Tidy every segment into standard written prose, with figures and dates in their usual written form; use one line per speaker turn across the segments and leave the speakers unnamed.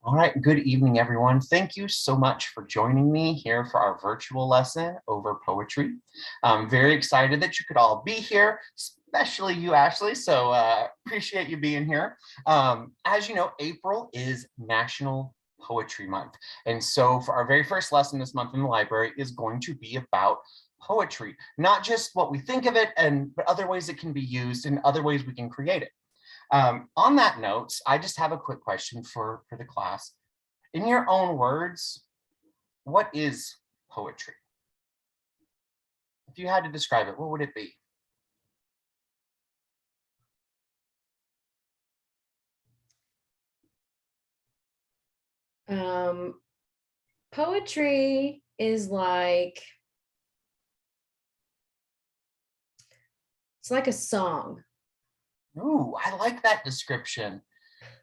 All right, good evening, everyone. Thank you so much for joining me here for our virtual lesson over poetry. I'm very excited that you could all be here, especially you, Ashley. So appreciate you being here. As you know, April is National Poetry Month. And so for our very first lesson this month in the library is going to be about poetry, not just what we think of it, but other ways it can be used and other ways we can create it. On that note, I just have a quick question for the class. In your own words, what is poetry? If you had to describe it, what would it be?
Um, Poetry is it's like a song.
Ooh, I like that description.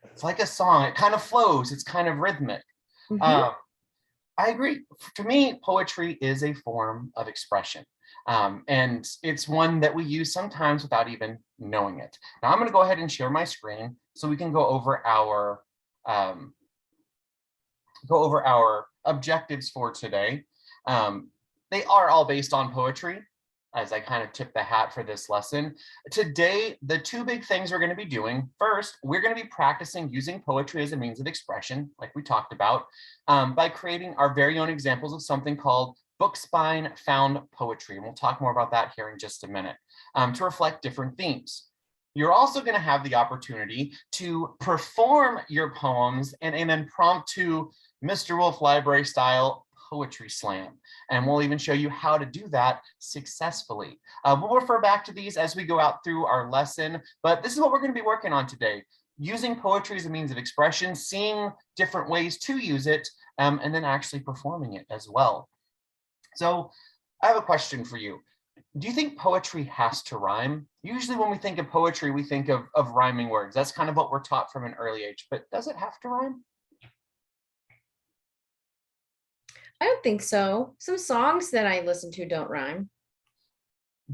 It's like a song. It kind of flows. It's kind of rhythmic.
Mhm.
Um, I agree. To me, poetry is a form of expression. And it's one that we use sometimes without even knowing it. Now I'm going to go ahead and share my screen so we can um, go over our objectives for today. Um, they are all based on poetry, as I kind of tip the hat for this lesson. Today, the two big things we're going to be doing. First, we're going to be practicing using poetry as a means of expression, like we talked about, by creating our very own examples of something called book spine found poetry. And we'll talk more about that here in just a minute, to reflect different themes. You're also going to have the opportunity to perform your poems in an impromptu Mr. Wolf Library style poetry slam. And we'll even show you how to do that successfully. We'll refer back to these as we go out through our lesson, but this is what we're going to be working on today. Using poetry as a means of expression, seeing different ways to use it, and then actually performing it as well. So I have a question for you. Do you think poetry has to rhyme? Usually when we think of poetry, we think of rhyming words. That's kind of what we're taught from an early age, but does it have to rhyme?
I don't think so. Some songs that I listen to don't rhyme.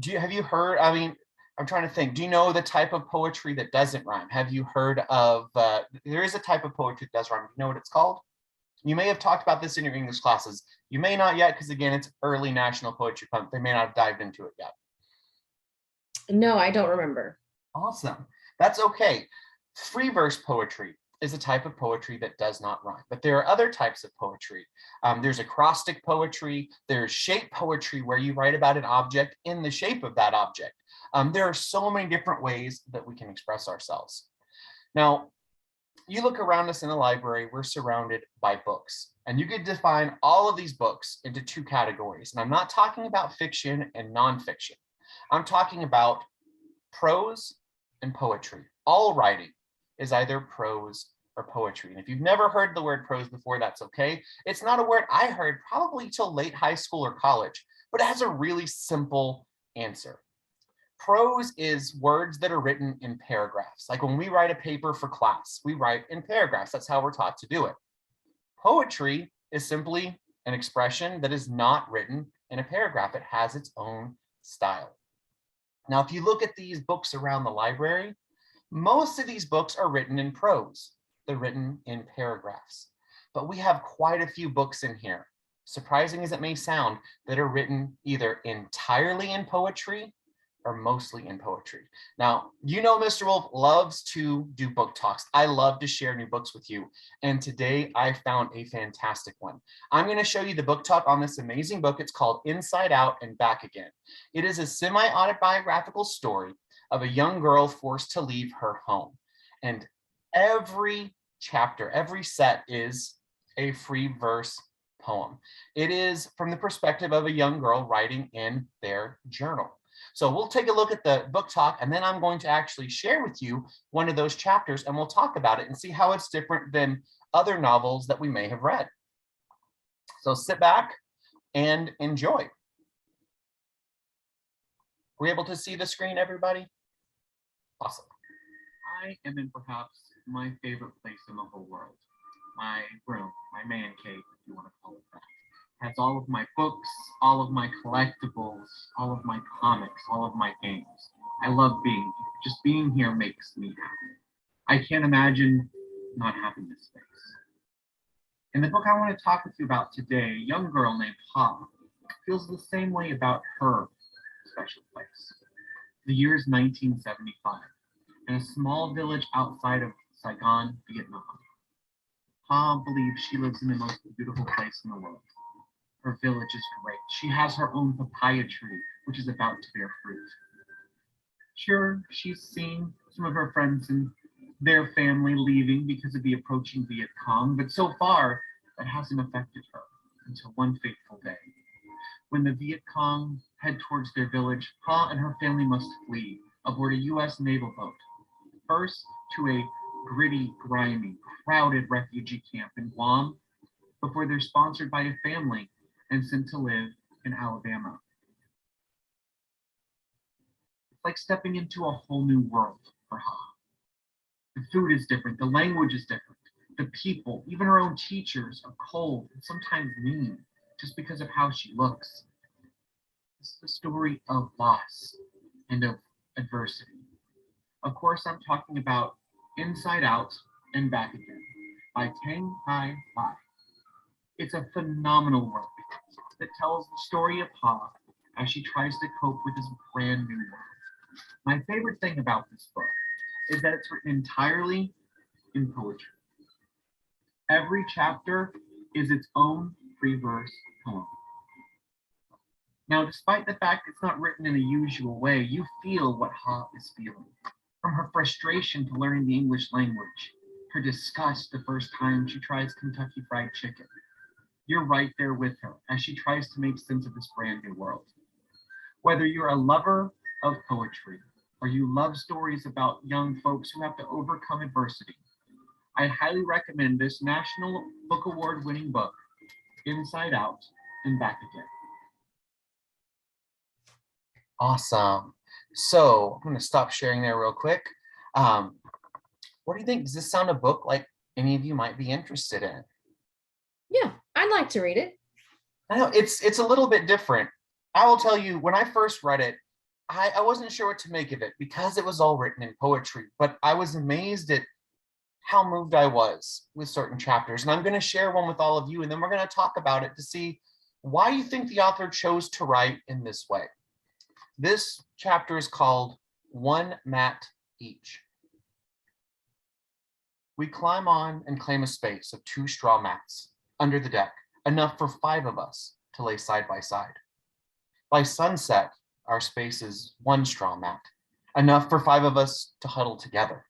Have you heard, I mean, I'm trying to think, do you know the type of poetry that doesn't rhyme? Have you heard of, there is a type of poetry that does rhyme. Do you know what it's called? You may have talked about this in your English classes. You may not yet, because again, it's early National Poetry Month. They may not have dived into it yet.
No, I don't remember.
Awesome. That's okay. Free verse poetry is a type of poetry that does not rhyme, but there are other types of poetry. There's acrostic poetry, there's shape poetry where you write about an object in the shape of that object. There are so many different ways that we can express ourselves. Now, you look around us in the library, we're surrounded by books, and you could define all of these books into two categories. And I'm not talking about fiction and nonfiction. I'm talking about prose and poetry. All writing is either prose or poetry. And if you've never heard the word prose before, that's okay. It's not a word I heard probably till late high school or college, but it has a really simple answer. Prose is words that are written in paragraphs. Like when we write a paper for class, we write in paragraphs. That's how we're taught to do it. Poetry is simply an expression that is not written in a paragraph. It has its own style. Now, if you look at these books around the library, most of these books are written in prose. They're written in paragraphs. But we have quite a few books in here, surprising as it may sound, that are written either entirely in poetry or mostly in poetry. Now, you know Mr. Wolf loves to do book talks. I love to share new books with you. And today I found a fantastic one. I'm going to show you the book talk on this amazing book. It's called Inside Out and Back Again. It is a semi-autobiographical story of a young girl forced to leave her home. And every chapter, every set is a free verse poem. It is from the perspective of a young girl writing in their journal. So we'll take a look at the book talk, and then I'm going to actually share with you one of those chapters, and we'll talk about it and see how it's different than other novels that we may have read. So sit back and enjoy. Were you able to see the screen, everybody? Awesome. I am in perhaps my favorite place in the whole world. My room, my man cave, if you want to call it that. Has all of my books, all of my collectibles, all of my comics, all of my games. I love being here. Just being here makes me happy. I can't imagine not having this space. In the book I want to talk with you about today, a young girl named Ha feels the same way about her special place. The year is 1975, in a small village outside of Saigon, Vietnam. Ha believes she lives in the most beautiful place in the world. Her village is great. She has her own papaya tree, which is about to bear fruit. Sure, she's seen some of her friends and their family leaving because of the approaching Viet Cong, but so far, that hasn't affected her until one fateful day. When the Viet Cong head towards their village, Ha and her family must flee aboard a U.S. naval boat, first to a gritty, grimy, crowded refugee camp in Guam, before they're sponsored by a family and sent to live in Alabama. It's like stepping into a whole new world for Ha. The food is different, the language is different, the people, even her own teachers, are cold and sometimes mean just because of how she looks. This is a story of loss and of adversity. Of course, I'm talking about Inside Out and Back Again by Tang Hai Lai. It's a phenomenal work that tells the story of Ha as she tries to cope with this brand new world. My favorite thing about this book is that it's written entirely in poetry. Every chapter is its own free verse poem. Now, despite the fact it's not written in a usual way, you feel what Ha is feeling. From her frustration to learning the English language, her disgust the first time she tries Kentucky Fried Chicken. You're right there with her as she tries to make sense of this brand new world. Whether you're a lover of poetry or you love stories about young folks who have to overcome adversity, I highly recommend this National Book Award winning book, Inside Out and Back Again. Awesome. So I'm going to stop sharing there real quick. What do you think? Does this sound a book like any of you might be interested in?
Yeah, I'd like to read it.
I know it's a little bit different. I will tell you, when I first read it, I wasn't sure what to make of it because it was all written in poetry, but I was amazed at how moved I was with certain chapters. And I'm going to share one with all of you, and then we're going to talk about it to see why you think the author chose to write in this way. This chapter is called One Mat Each. We climb on and claim a space of 2 straw mats under the deck, enough for 5 of us to lay side by side. By sunset, our space is 1 straw mat, enough for 5 of us to huddle together.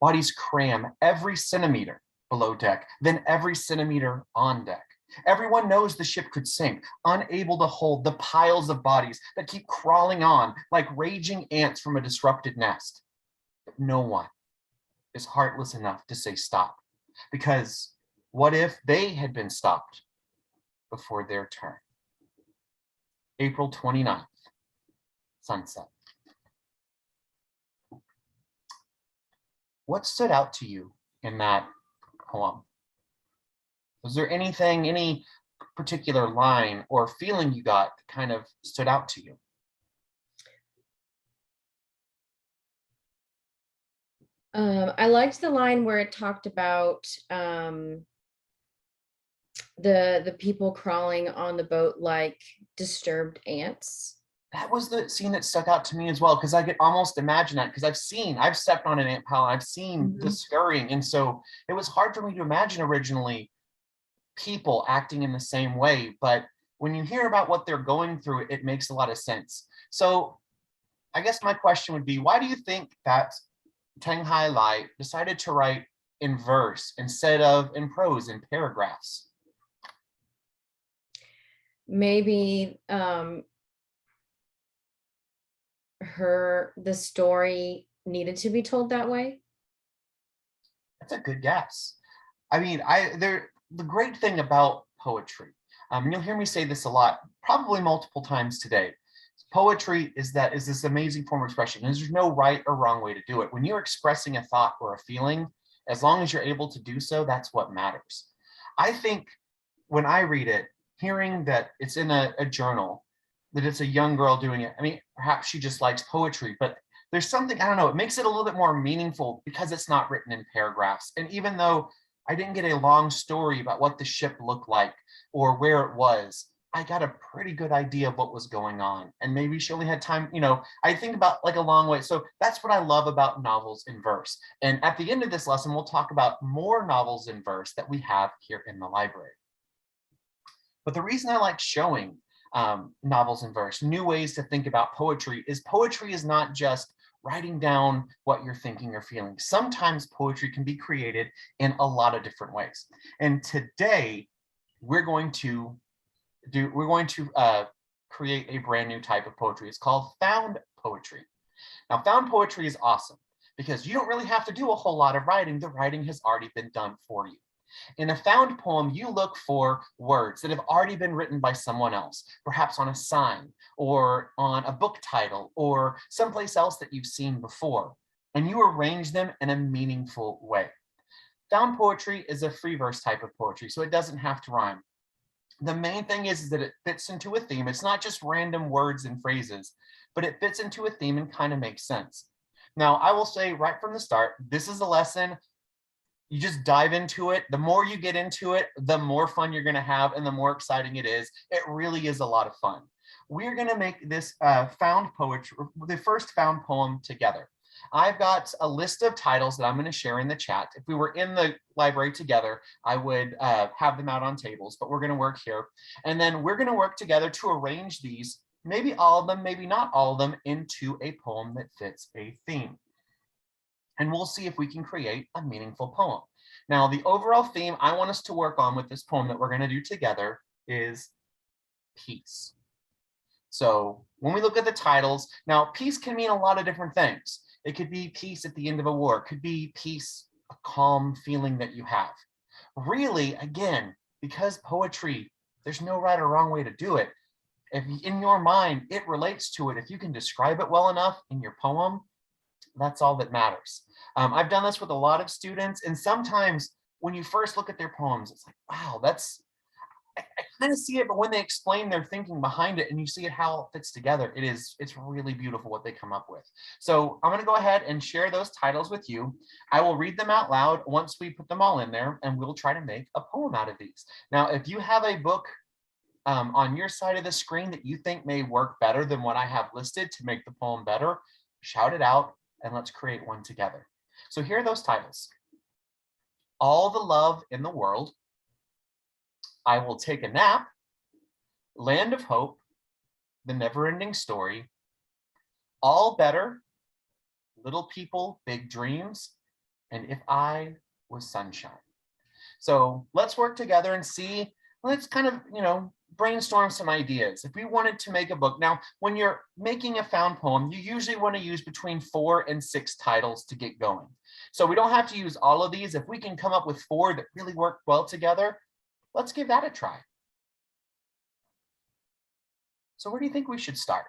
Bodies cram every centimeter below deck, then every centimeter on deck. Everyone knows the ship could sink, unable to hold the piles of bodies that keep crawling on like raging ants from a disrupted nest. But no one is heartless enough to say stop, because what if they had been stopped before their turn? April 29th, sunset. What stood out to you in that poem? Was there anything, any particular line or feeling you got that kind of stood out to you?
I liked the line where it talked about the people crawling on the boat like disturbed ants.
That was the scene that stuck out to me as well, because I could almost imagine that, because I've stepped on an ant pile, I've seen the scurrying, and so it was hard for me to imagine originally people acting in the same way, but when you hear about what they're going through, it makes a lot of sense. So I guess my question would be, why do you think that Tang Hai Lai decided to write in verse instead of in prose, in paragraphs?
Maybe the story needed to be told that way.
That's a good guess. I mean, the great thing about poetry, and you'll hear me say this a lot, probably multiple times today, poetry is this amazing form of expression. There's no right or wrong way to do it. When you're expressing a thought or a feeling, as long as you're able to do so, that's what matters. I think when I read it, hearing that it's in a journal, that it's a young girl doing it, I mean, perhaps she just likes poetry, but there's something, I don't know, it makes it a little bit more meaningful because it's not written in paragraphs. And even though I didn't get a long story about what the ship looked like or where it was. I got a pretty good idea of what was going on. And maybe she only had time, I think about like a long way. So that's what I love about novels in verse. And at the end of this lesson, we'll talk about more novels in verse that we have here in the library. But the reason I like showing novels in verse, new ways to think about poetry is not just writing down what you're thinking or feeling. Sometimes poetry can be created in a lot of different ways. And today we're going to create a brand new type of poetry. It's called found poetry. Now, found poetry is awesome because you don't really have to do a whole lot of writing. The writing has already been done for you. In a found poem, you look for words that have already been written by someone else, perhaps on a sign or on a book title or someplace else that you've seen before, and you arrange them in a meaningful way. Found poetry is a free verse type of poetry, so it doesn't have to rhyme. The main thing is that it fits into a theme. It's not just random words and phrases, but it fits into a theme and kind of makes sense. Now, I will say right from the start, this is a lesson. You just dive into it. The more you get into it, the more fun you're going to have and the more exciting it is. It really is a lot of fun. We're going to make this found poetry, the first found poem together. I've got a list of titles that I'm going to share in the chat. If we were in the library together, I would have them out on tables, but we're going to work here. And then we're going to work together to arrange these, maybe all of them, maybe not all of them, into a poem that fits a theme. And we'll see if we can create a meaningful poem. Now, the overall theme I want us to work on with this poem that we're going to do together is peace. So when we look at the titles, now peace can mean a lot of different things. It could be peace at the end of a war. It could be peace, a calm feeling that you have. Really, again, because poetry, there's no right or wrong way to do it. If in your mind it relates to it, if you can describe it well enough in your poem, that's all that matters. I've done this with a lot of students, and sometimes when you first look at their poems, it's like, wow, I kind of see it, but when they explain their thinking behind it and you see it how it fits together, it's really beautiful what they come up with. So I'm going to go ahead and share those titles with you. I will read them out loud once we put them all in there, and we'll try to make a poem out of these. Now, if you have a book on your side of the screen that you think may work better than what I have listed to make the poem better, shout it out and let's create one together. So here are those titles. All the Love in the World, I Will Take a Nap, Land of Hope, The Never-Ending Story, All Better, Little People, Big Dreams, and If I Was Sunshine. So let's work together and see, let's kind of, brainstorm some ideas. If we wanted to make a book, now when you're making a found poem, you usually want to use between 4 and 6 titles to get going. So we don't have to use all of these. If we can come up with 4 that really work well together, let's give that a try. So where do you think we should start?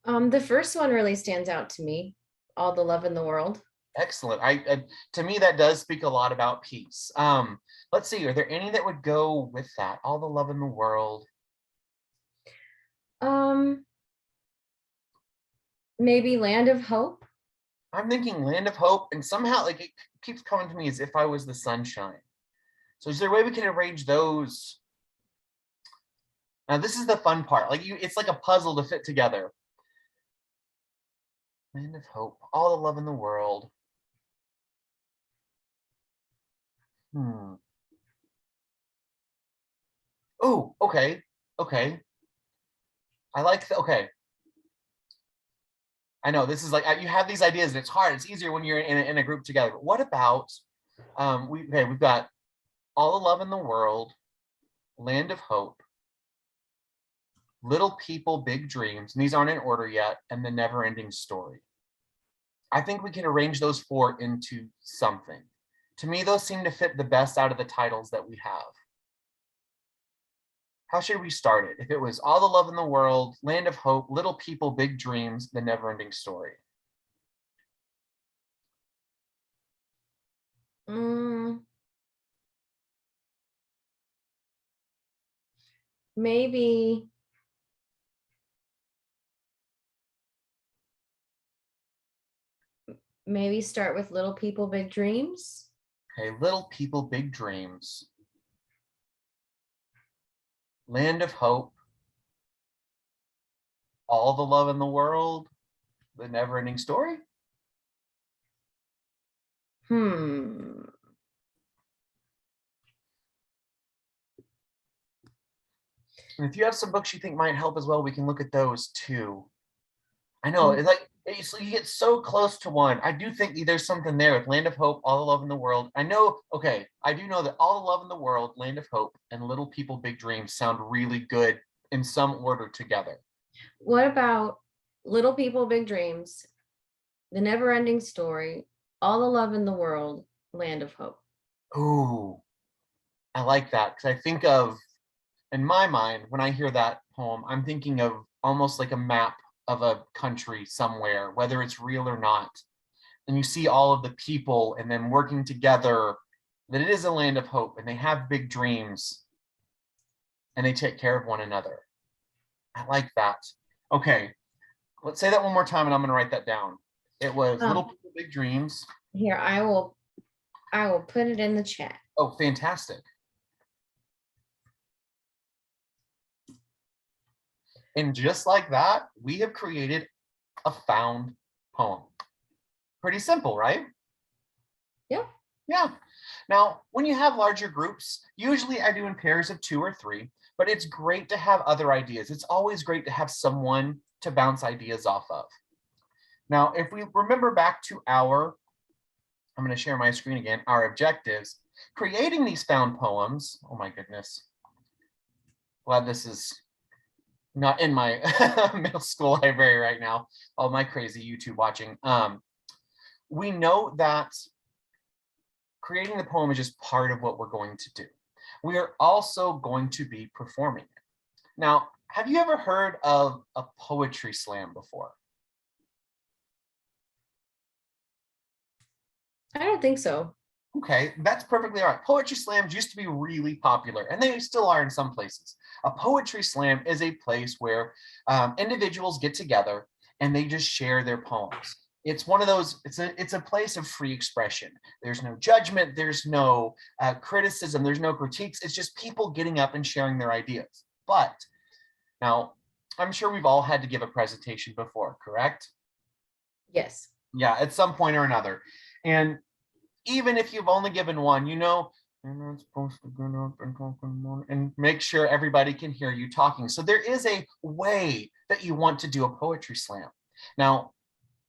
The first one really stands out to me, All the Love in the World.
Excellent. To me, that does speak a lot about peace. Let's see, are there any that would go with that? All the Love in the World.
Maybe Land of Hope.
I'm thinking Land of Hope, and somehow it keeps coming to me as If I Was the Sunshine. So is there a way we can arrange those? Now this is the fun part. It's like a puzzle to fit together. Land of Hope, All the Love in the World. Oh, okay. I like okay. I know this is like you have these ideas and it's hard. It's easier when you're in a group together. But what about we've got All the Love in the World, Land of Hope, Little People, Big Dreams, and these aren't in order yet, and The Never-Ending Story. I think we can arrange those 4 into something. To me, those seem to fit the best out of the titles that we have. How should we start it? If it was All the Love in the World, Land of Hope, Little People, Big Dreams, The Never-Ending Story.
Maybe maybe start with Little People, Big Dreams.
Okay, Little People, Big Dreams. Land of Hope. All the Love in the World. The Never Ending Story.
Hmm.
And if you have some books you think might help as well, we can look at those too. I know, it's like you get so close to one. I do think there's something there with Land of Hope, All the Love in the World. I know, okay, I do know that All the Love in the World, Land of Hope, and Little People, Big Dreams sound really good in some order together.
What about Little People, Big Dreams, The Never Ending Story, All the Love in the World, Land of Hope?
Ooh, I like that because I think of, in my mind, when I hear that poem, I'm thinking of almost like a map of a country somewhere, whether it's real or not. And you see all of the people and then working together, that it is a land of hope and they have big dreams and they take care of one another. I like that. Okay, let's say that one more time and I'm going to write that down. It was Little People, Big Dreams.
Here, I will put it in the chat.
Oh, fantastic. And just like that, we have created a found poem. Pretty simple, right?
Yep.
Yeah. Now, when you have larger groups, usually I do in pairs of 2 or 3, but it's great to have other ideas. It's always great to have someone to bounce ideas off of. Now, if we remember back to I'm going to share my screen again, our objectives, creating these found poems. Oh my goodness. Glad this is not in my middle school library right now. All my crazy YouTube watching. We know that creating the poem is just part of what we're going to do. We are also going to be performing it. Now, have you ever heard of a poetry slam before?
I don't think so.
Okay, that's perfectly all right. Poetry slams used to be really popular, and they still are in some places. A poetry slam is a place where individuals get together and they just share their poems. It's one of those, it's a place of free expression. There's no judgment, there's no criticism, there's no critiques. It's just people getting up and sharing their ideas. But now, I'm sure we've all had to give a presentation before, correct?
Yes.
Yeah, at some point or another. And even if you've only given one, you're not supposed to get up and talk and make sure everybody can hear you talking. So there is a way that you want to do a poetry slam. Now,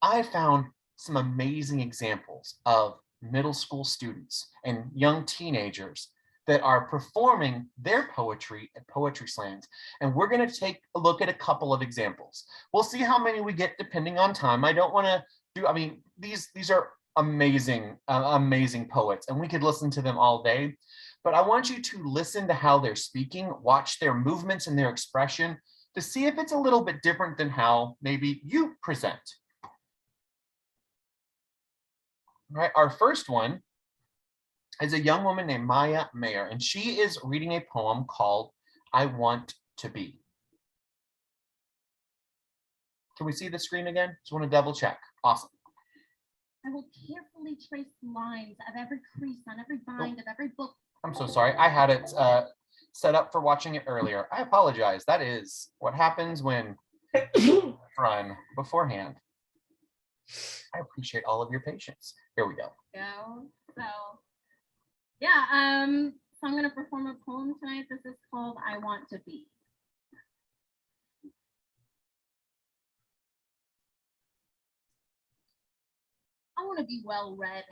I found some amazing examples of middle school students and young teenagers that are performing their poetry at poetry slams. And we're going to take a look at a couple of examples. We'll see how many we get depending on time. I don't want to do, I mean, these are amazing, amazing poets, and we could listen to them all day. But I want you to listen to how they're speaking, watch their movements and their expression to see if it's a little bit different than how maybe you present. All right, our first one is a young woman named Maya Mayer, and she is reading a poem called I Want to Be. Can we see the screen again? Just want to double check. Awesome.
I will carefully trace the lines of every crease on every bind of every book.
I'm so sorry. I had it set up for watching it earlier. I apologize. That is what happens when run beforehand. I appreciate all of your patience. Here we go.
So yeah, so I'm gonna perform a poem tonight. This is called I Want to Be. I want to be well read.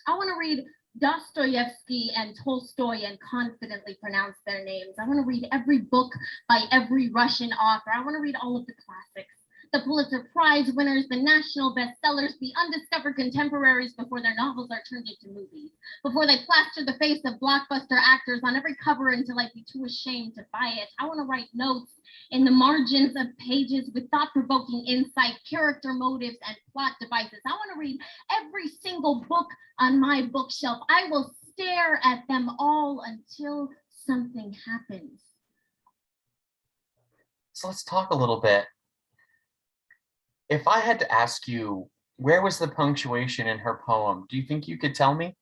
I want to read Dostoevsky and Tolstoy and confidently pronounce their names. I want to read every book by every Russian author. I want to read all of the classics, the Pulitzer Prize winners, the national bestsellers, the undiscovered contemporaries before their novels are turned into movies, before they plaster the face of blockbuster actors on every cover until I'd be too ashamed to buy it. I want to write notes in the margins of pages with thought-provoking insight, character motives, and plot devices. I want to read every single book on my bookshelf. I will stare at them all until something happens.
So let's talk a little bit. If I had to ask you, Where was the punctuation in her poem? Do you think you could tell me?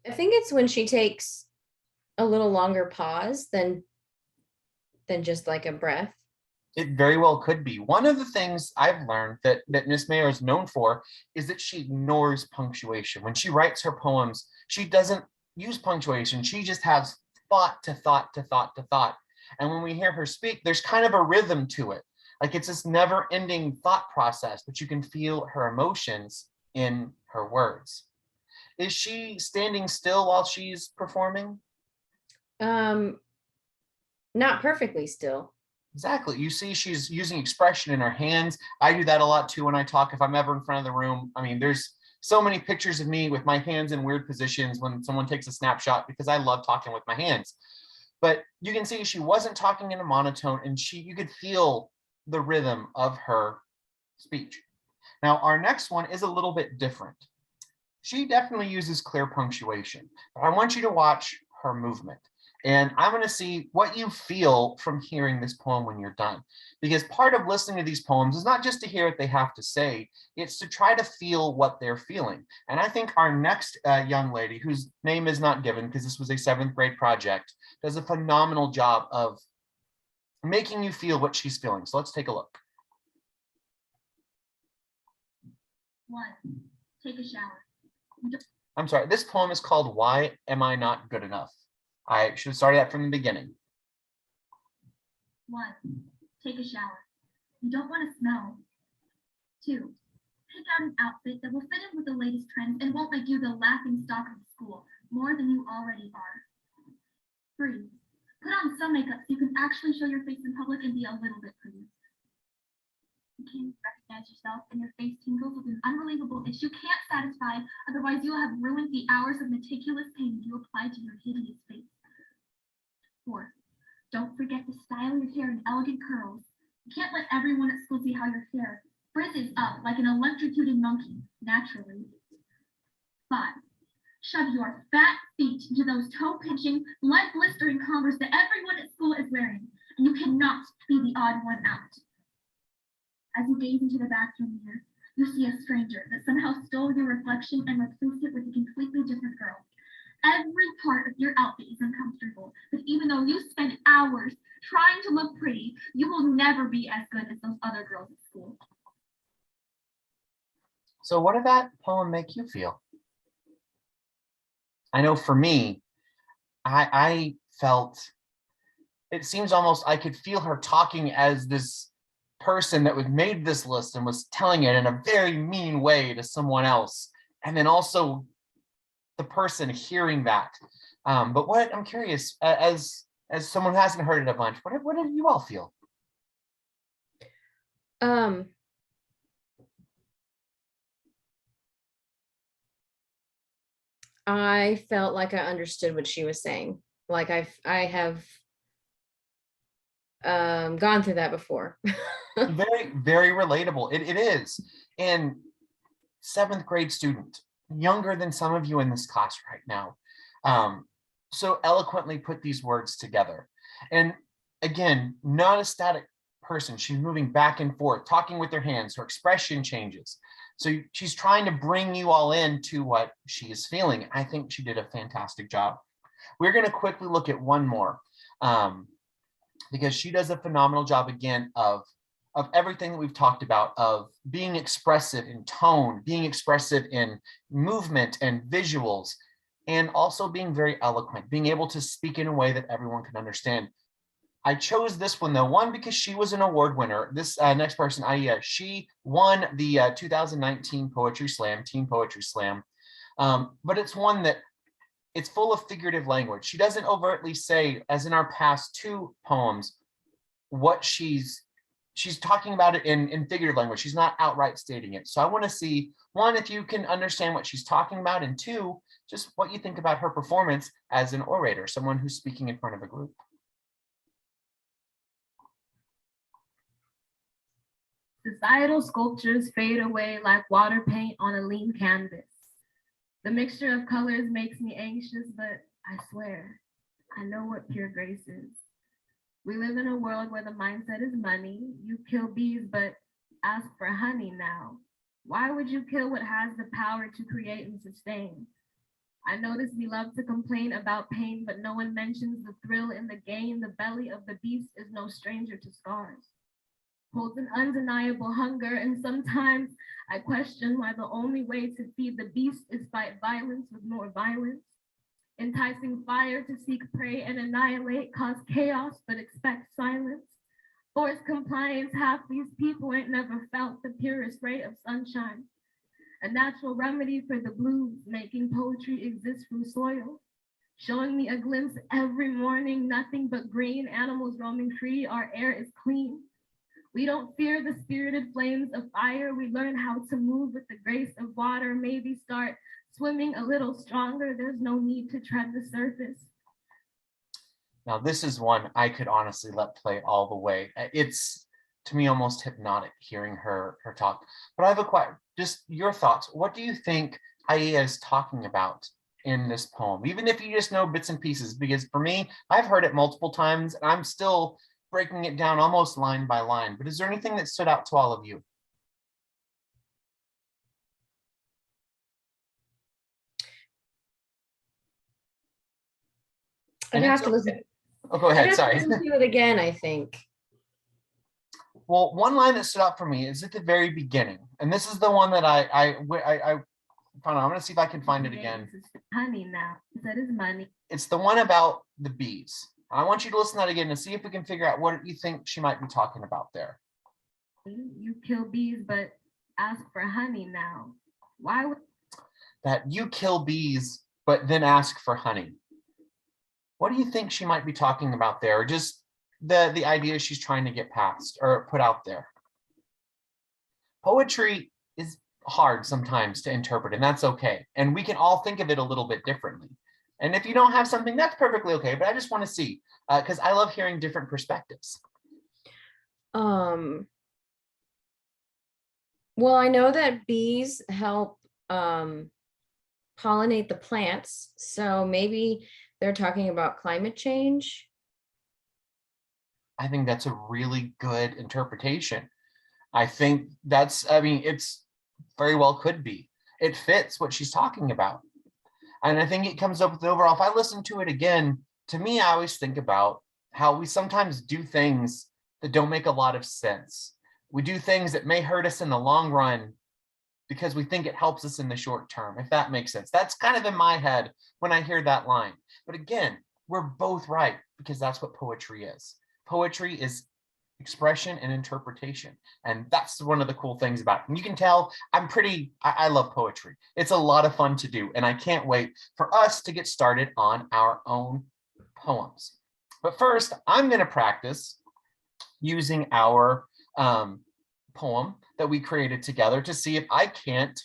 I think it's when she takes a little longer pause than just like a breath.
It very well could be. One of the things I've learned that Miss Mayer is known for is that she ignores punctuation. When she writes her poems, she doesn't use punctuation. She just has thought to thought to thought to thought. And when we hear her speak, there's kind of a rhythm to it. Like it's this never-ending thought process, but you can feel her emotions in her words. Is she standing still while she's performing?
Um, Not perfectly still.
Exactly. You see, she's using expression in her hands. I do that a lot too when I talk. If I'm ever in front of the room, I mean, there's so many pictures of me with my hands in weird positions when someone takes a snapshot because I love talking with my hands. But you can see she wasn't talking in a monotone, and you could feel the rhythm of her speech. Now, our next one is a little bit different. She definitely uses clear punctuation, but I want you to watch her movement. And I'm going to see what you feel from hearing this poem when you're done. Because part of listening to these poems is not just to hear what they have to say, it's to try to feel what they're feeling. And I think our next young lady, whose name is not given because this was a 7th grade project, does a phenomenal job of making you feel what she's feeling. So let's take a look.
1, take a shower.
I'm sorry, this poem is called Why Am I Not Good Enough? I should have started that from the beginning.
1, take a shower. You don't want to smell. 2, pick out an outfit that will fit in with the latest trends and won't make you the laughing stock of the school more than you already are. 3, put on some makeup so you can actually show your face in public and be a little bit pretty. You can't recognize yourself and your face tingles with an unbelievable itch you can't satisfy, otherwise you'll have ruined the hours of meticulous pain you applied to your hideous face. 4, don't forget to style your hair in elegant curls. You can't let everyone at school see how your hair frizzes up like an electrocuted monkey, naturally. 5, shove your fat feet into those toe-pinching, blood-blistering Converse that everyone at school is wearing, and you cannot be the odd one out. As you gaze into the bathroom mirror, you see a stranger that somehow stole your reflection and replaced it with a completely different girl. Every part of your outfit is uncomfortable, but even though you spend hours trying to look pretty, you will never be as good as those other girls at school.
So what did that poem make you feel? I know for me, I felt, it seems almost I could feel her talking as this person that was made this list and was telling it in a very mean way to someone else. And then also the person hearing that. But what I'm curious, as someone who hasn't heard it a bunch, what did you all feel?
I felt like I understood what she was saying. Like I have gone through that before.
Very, very relatable. It is. And 7th grade student, younger than some of you in this class right now, so eloquently put these words together. And again, not a static person. She's moving back and forth, talking with her hands. Her expression changes. So she's trying to bring you all into what she is feeling. I think she did a fantastic job. We're going to quickly look at one more because she does a phenomenal job again of everything that we've talked about, of being expressive in tone, being expressive in movement and visuals, and also being very eloquent, being able to speak in a way that everyone can understand. I chose this one though, one, because she was an award winner. This next person, Aya, she won the 2019 Poetry Slam, Teen Poetry Slam. But it's one that it's full of figurative language. She doesn't overtly say, as in our past 2 poems, what she's talking about it in figurative language. She's not outright stating it. So I want to see, 1, if you can understand what she's talking about, and 2, just what you think about her performance as an orator, someone who's speaking in front of a group.
Societal sculptures fade away like water paint on a lean canvas. The mixture of colors makes me anxious, but I swear, I know what pure grace is. We live in a world where the mindset is money. You kill bees, but ask for honey now. Why would you kill what has the power to create and sustain? I notice we love to complain about pain, but no one mentions the thrill in the gain. The belly of the beast is no stranger to scars. Holds an undeniable hunger, and sometimes I question why the only way to feed the beast is fight violence with more violence. Enticing fire to seek prey and annihilate, cause chaos, but expect silence. Force compliance, half these people ain't never felt the purest ray of sunshine. A natural remedy for the blues, making poetry exist from soil. Showing me a glimpse every morning, nothing but green, animals roaming free, our air is clean. We don't fear the spirited flames of fire. We learn how to move with the grace of water, maybe start swimming a little stronger. There's no need to tread the surface.
Now, this is one I could honestly let play all the way. It's, to me, almost hypnotic hearing her talk. But I have just your thoughts. What do you think Aya is talking about in this poem? Even if you just know bits and pieces, because for me, I've heard it multiple times and I'm still breaking it down almost line by line. But is there anything that stood out to all of you?
I'd have to listen.
Oh, go
I'd
ahead.
have to
Sorry.
listen to it again, I think.
Well, one line that stood out for me is at the very beginning, and this is the one that I found. I'm going to see if I can find it again.
Honey now, that is money.
It's the one about the bees. I want you to listen to that again and see if we can figure out what you think she might be talking about there.
You kill bees, but ask for honey now. Why would
that you kill bees, but then ask for honey? What do you think she might be talking about there? Or just the idea she's trying to get past or put out there? Poetry is hard sometimes to interpret, and that's okay. And we can all think of it a little bit differently. And if you don't have something, that's perfectly okay. But I just want to see, because I love hearing different perspectives.
Well, I know that bees help pollinate the plants, so maybe they're talking about climate change.
I think that's a really good interpretation. I think that's, I mean, it's very well could be. It fits what she's talking about. And I think it comes up with the overall, if I listen to it again, to me, I always think about how we sometimes do things that don't make a lot of sense. We do things that may hurt us in the long run because we think it helps us in the short term, if that makes sense. That's kind of in my head when I hear that line. But again, we're both right, because that's what poetry is. Poetry is expression and interpretation. And that's one of the cool things about it. And you can tell I love poetry. It's a lot of fun to do. And I can't wait for us to get started on our own poems. But first, I'm going to practice using our poem that we created together to see if I can't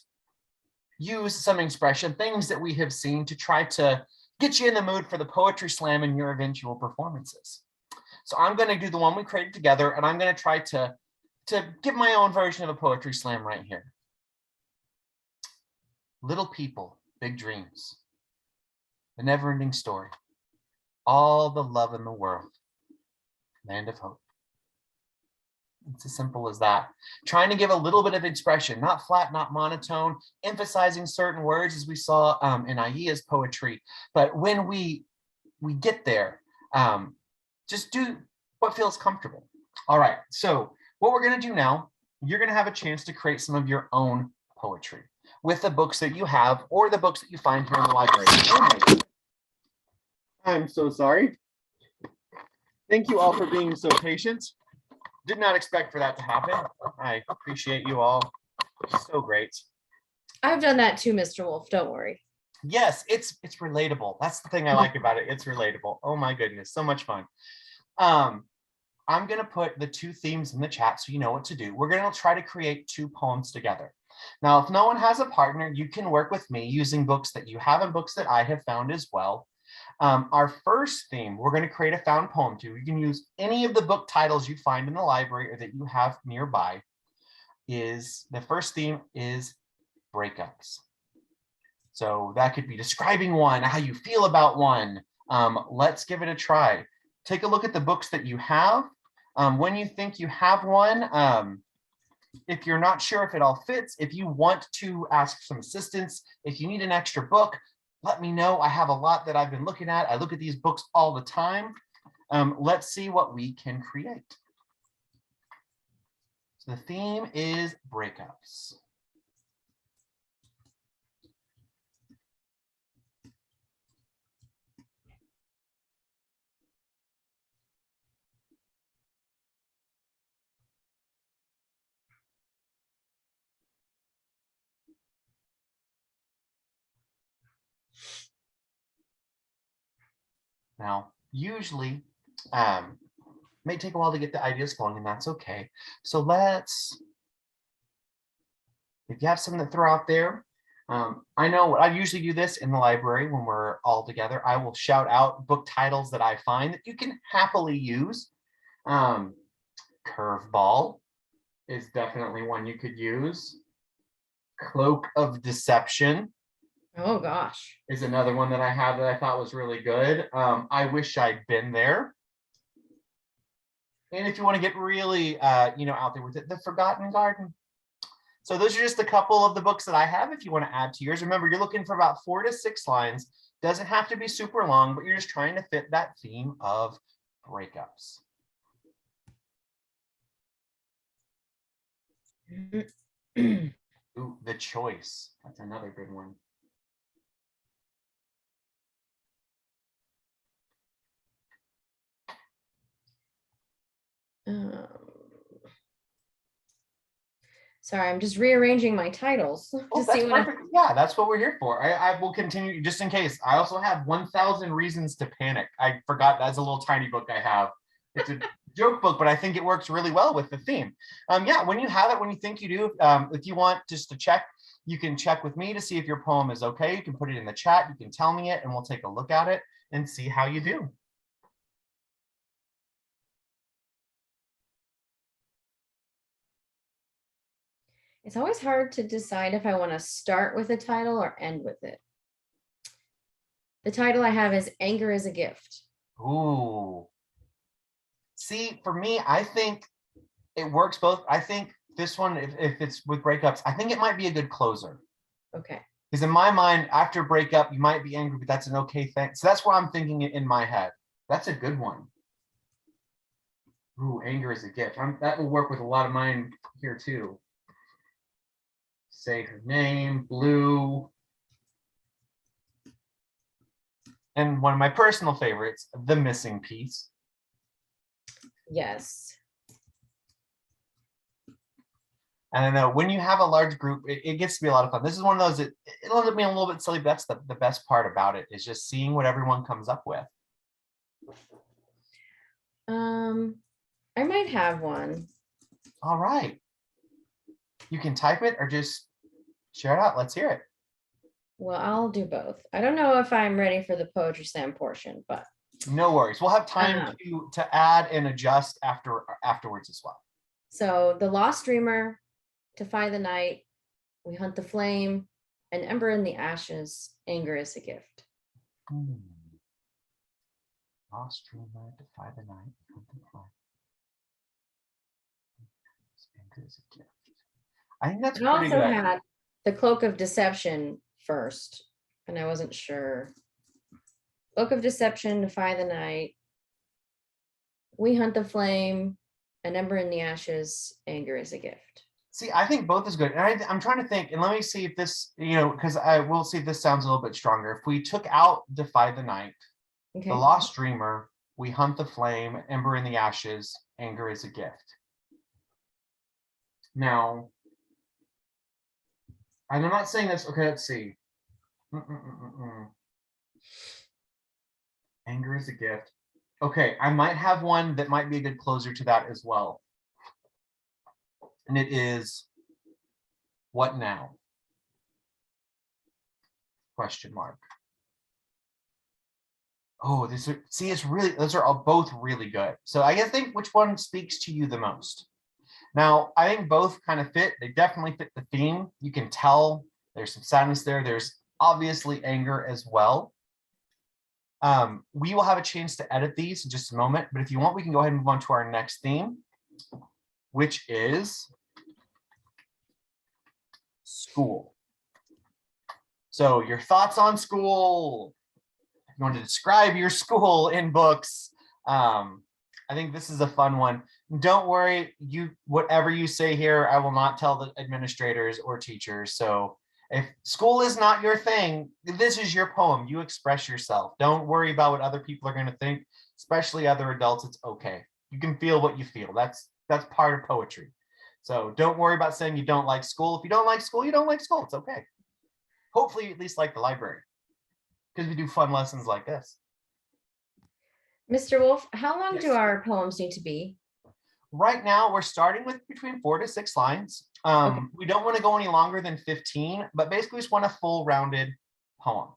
use some expression, things that we have seen, to try to get you in the mood for the poetry slam and your eventual performances. So I'm going to do the one we created together, and I'm going to try to give my own version of a poetry slam right here. Little people, big dreams. The never-ending story. All the love in the world. Land of hope. It's as simple as that. Trying to give a little bit of expression, not flat, not monotone, emphasizing certain words as we saw in Aya's poetry. But when we get there, just do what feels comfortable. All right, so what we're going to do now, you're going to have a chance to create some of your own poetry with the books that you have or the books that you find here in the library. I'm so sorry. Thank you all for being so patient. Did not expect for that to happen. I appreciate you all. So great.
I've done that too, Mr. Wolf. Don't worry.
Yes, it's relatable. That's the thing I like about it. It's relatable. Oh my goodness, so much fun. I'm going to put the two themes in the chat so you know what to do. We're going to try to create 2 poems together. Now, if no one has a partner, you can work with me using books that you have and books that I have found as well. Our first theme, we're going to create a found poem to. You can use any of the book titles you find in the library or that you have nearby. The first theme is breakups. So that could be describing one, how you feel about one. Let's give it a try. take a look at the books that you have. When you think you have one, if you're not sure if it all fits, if you want to ask some assistance, if you need an extra book, let me know. I have a lot that I've been looking at. I look at these books all the time. Let's see what we can create. So the theme is breakups. Now, usually, may take a while to get the ideas flowing, and that's okay. So if you have something to throw out there, I know I usually do this in the library when we're all together. I will shout out book titles that I find that you can happily use. Curveball is definitely one you could use. Cloak of Deception
Oh gosh.
is another one that I have that I thought was really good. I wish I'd been there. And if you want to get really, out there with it, The Forgotten Garden. So those are just a couple of the books that I have. If you want to add to yours, remember you're looking for about 4 to 6 lines. Doesn't have to be super long, but you're just trying to fit that theme of breakups. Ooh, The Choice. That's another good one.
Sorry, I'm just rearranging my titles
Oh,
to see
that's
what.
perfect. Yeah, that's what we're here for. I will continue just in case. I also have 1,000 Reasons to Panic. I forgot that's a little tiny book I have. It's a joke book, but I think it works really well with the theme. Yeah, when you have it, when you think you do, if you want just to check, you can check with me to see if your poem is okay. You can put it in the chat. You can tell me it, and we'll take a look at it and see how you do.
It's always hard to decide if I want to start with a title or end with it. The title I have is Anger is a Gift.
Ooh. See, for me, I think it works both. I think this one, if it's with breakups, I think it might be a good closer.
Okay.
Because in my mind, after breakup, you might be angry, but that's an okay thing. So that's what I'm thinking in my head. That's a good one. Ooh, Anger is a Gift. That will work with a lot of mine here too. Say Her Name, Blue. And one of my personal favorites, The Missing Piece.
Yes.
And I know when you have a large group, it gets to be a lot of fun. This is one of those, it'll end up being a little bit silly, but that's the best part about it, is just seeing what everyone comes up with.
I might have one.
All right. You can type it or just share it out. Let's hear it.
Well, I'll do both. I don't know if I'm ready for the poetry slam portion, but
No worries. We'll have time to add and adjust afterwards as well.
so The Lost Dreamer, Defy the Night, We Hunt the Flame, An Ember in the Ashes, Anger is a Gift.
Lost Dreamer, Defy the Night, Hunt the Flame. Anger is a Gift. I think that's
I
pretty
also
good.
had The Cloak of Deception first, and I wasn't sure. Cloak of Deception, Defy the Night, We Hunt the Flame, An Ember in the Ashes, Anger is a Gift.
See, I think both is good. And I'm trying to think, and let me see if this, because I will see if this sounds a little bit stronger. If we took out Defy the Night,
Okay.
The Lost Dreamer, We Hunt the Flame, Ember in the Ashes, Anger is a Gift. Now, I'm not saying this. Okay, let's see. Anger is a Gift. Okay, I might have one that might be a good closer to that as well. And it is, What Now? Question mark. Oh, it's really, those are all both really good. So I think which one speaks to you the most? Now, I think both kind of fit. They definitely fit the theme. You can tell there's some sadness there. There's obviously anger as well. We will have a chance to edit these in just a moment, but if you want, we can go ahead and move on to our next theme, which is school. So your thoughts on school, if you want to describe your school in books. I think this is a fun one. Don't worry, whatever you say here, I will not tell the administrators or teachers. So if school is not your thing, this is your poem. You express yourself. Don't worry about what other people are going to think, especially other adults. It's okay. You can feel what you feel. That's part of poetry. So don't worry about saying you don't like school. If you don't like school, you don't like school. It's okay. Hopefully you at least like the library, because we do fun lessons like this.
Mr. Wolf, how long
Yes.
do our poems need to be?
Right now, we're starting with between 4 to 6 lines. We don't want to go any longer than 15, but basically we just want a full rounded poem.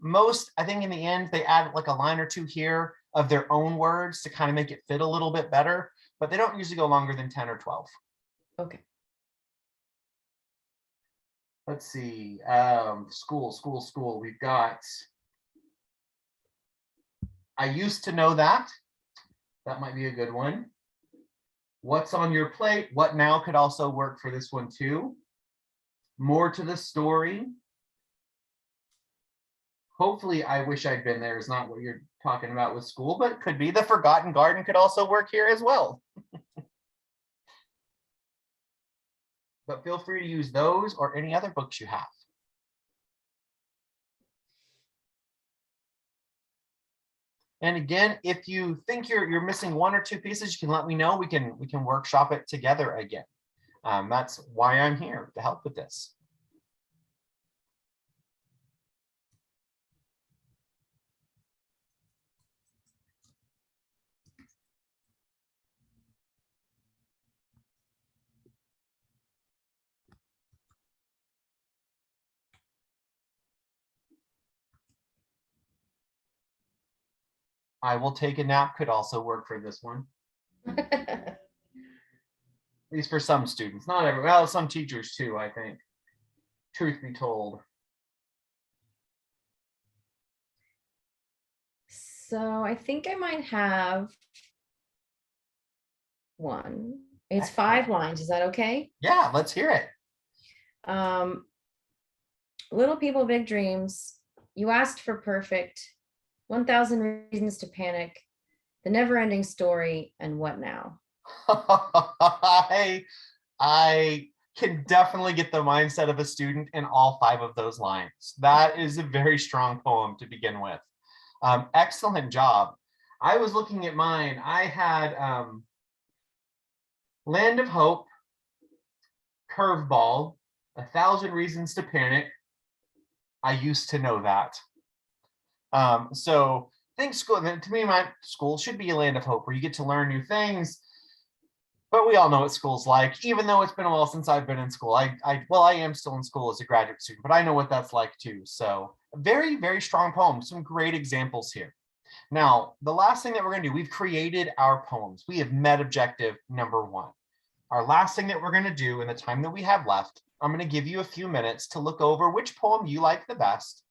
Most, I think in the end, they add like a line or two here of their own words to kind of make it fit a little bit better, but they don't usually go longer than 10 or 12.
Okay.
Let's see, school. We've got, I used to know that. That might be a good one. What's on your plate? What now could also work for this one too. More to the story. Hopefully, I wish I'd been there is not what you're talking about with school, but it could be. The Forgotten Garden could also work here as well. But feel free to use those or any other books you have. And again, if you think you're missing one or two pieces, you can let me know. We can workshop it together again. That's why I'm here, to help with this. I will take a nap could also work for this one. At least for some students, not every, well, some teachers too, I think. Truth be told.
So I think I might have one. It's 5 lines. Is that okay?
Yeah, let's hear it.
Little people, big dreams. You asked for perfect. 1,000 reasons to panic. The never-ending story, and what now?
I can definitely get the mindset of a student in all 5 of those lines. That is a very strong poem to begin with. Excellent job. I was looking at mine. I had Land of Hope, Curveball, 1,000 Reasons to Panic. I used to know that. So I think school, to me, my school should be a land of hope where you get to learn new things. But we all know what school's like, even though it's been a while since I've been in school. I am still in school as a graduate student, but I know what that's like too. So very, very strong poem. Some great examples here. Now, the last thing that we're going to do, we've created our poems. We have met objective number 1. Our last thing that we're going to do in the time that we have left, I'm going to give you a few minutes to look over which poem you like the best.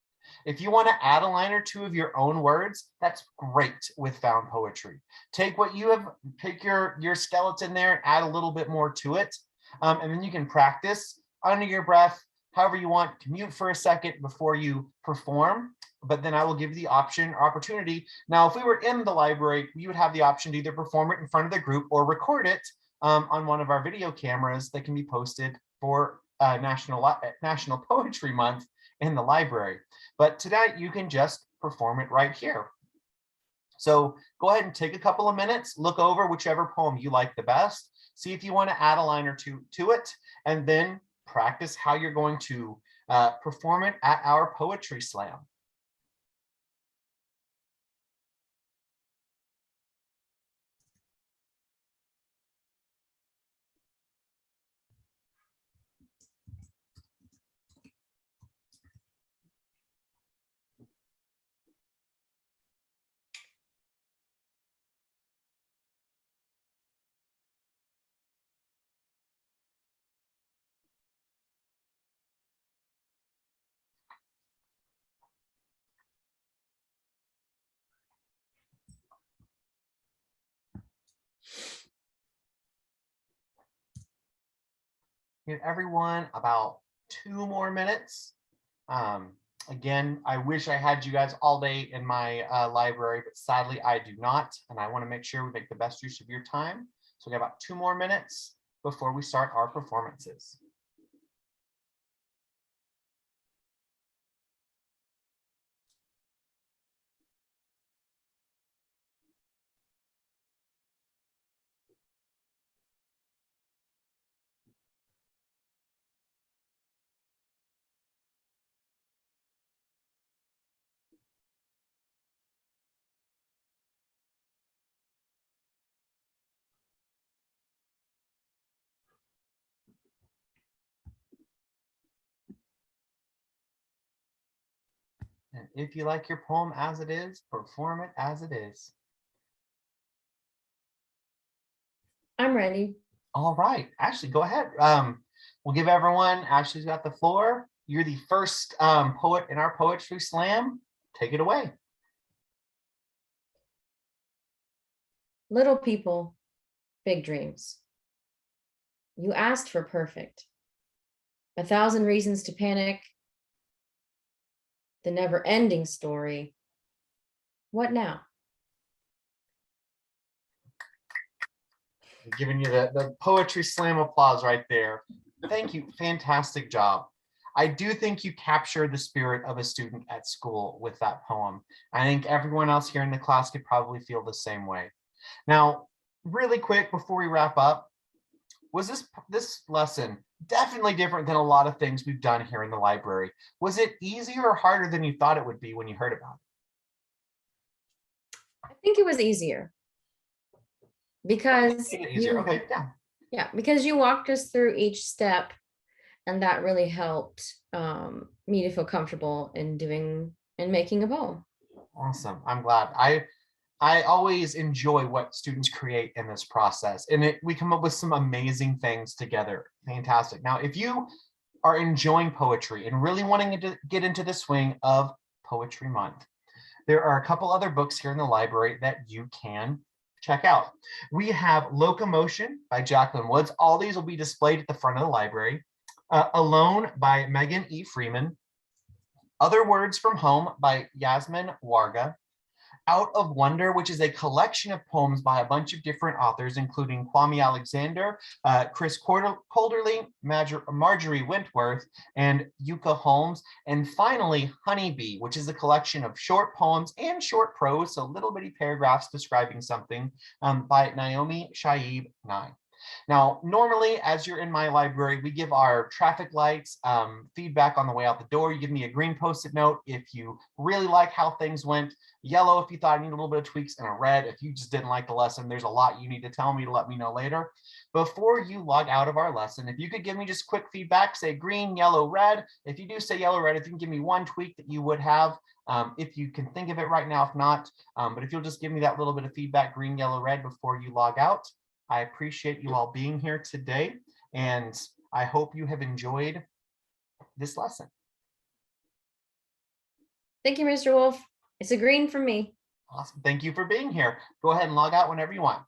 If you want to add a line or two of your own words, that's great with found poetry. Take what you have, pick your skeleton there and add a little bit more to it. And then you can practice under your breath, however you want, commute for a second before you perform. But then I will give you the option or opportunity. Now, if we were in the library, you would have the option to either perform it in front of the group or record it on one of our video cameras that can be posted for National Poetry Month in the library. But tonight you can just perform it right here. So go ahead and take a couple of minutes, look over whichever poem you like the best, see if you want to add a line or two to it, and then practice how you're going to perform it at our poetry slam. Give everyone about 2 more minutes. Again, I wish I had you guys all day in my library, but sadly I do not. And I want to make sure we make the best use of your time. So we got about 2 more minutes before we start our performances. And if you like your poem as it is, perform it as it is.
I'm ready.
All right, Ashley, go ahead. We'll give everyone, Ashley's got the floor. You're the first poet in our poetry slam. Take it away.
Little people, big dreams. You asked for perfect. 1,000 reasons to panic. The never-ending story. What now?
I'm giving you the poetry slam applause right there. Thank you. Fantastic job. I do think you captured the spirit of a student at school with that poem. I think everyone else here in the class could probably feel the same way. Now, really quick before we wrap up, was this lesson definitely different than a lot of things we've done here in the library? Was it easier or harder than you thought it would be when you heard about it?
I think it was easier because
Easier. Okay, yeah.
Yeah, because you walked us through each step, and that really helped me to feel comfortable in doing and making a poem.
Awesome. I'm glad. I always enjoy what students create in this process, and we come up with some amazing things together. Fantastic. Now, if you are enjoying poetry and really wanting to get into the swing of Poetry Month, there are a couple other books here in the library that you can check out. We have Locomotion by Jacqueline Woods. All these will be displayed at the front of the library. Alone by Megan E. Freeman. Other Words from Home by Yasmin Warga. Out of Wonder, which is a collection of poems by a bunch of different authors, including Kwame Alexander, Chris Colderly, Marjorie Wentworth, and Yuka Holmes. And finally, Honeybee, which is a collection of short poems and short prose, so little bitty paragraphs describing something, by Naomi Shaib Nye. Now, normally, as you're in my library, we give our traffic lights feedback on the way out the door. You give me a green Post-it note if you really like how things went, yellow if you thought I need a little bit of tweaks, and a red if you just didn't like the lesson. There's a lot you need to tell me to let me know later. Before you log out of our lesson, if you could give me just quick feedback, say green, yellow, red. If you do say yellow, red, if you can give me one tweak that you would have, if you can think of it right now, if not, but if you'll just give me that little bit of feedback, green, yellow, red, before you log out. I appreciate you all being here today, and I hope you have enjoyed this lesson.
Thank you, Mr. Wolf. It's a green from me.
Awesome. Thank you for being here. Go ahead and log out whenever you want.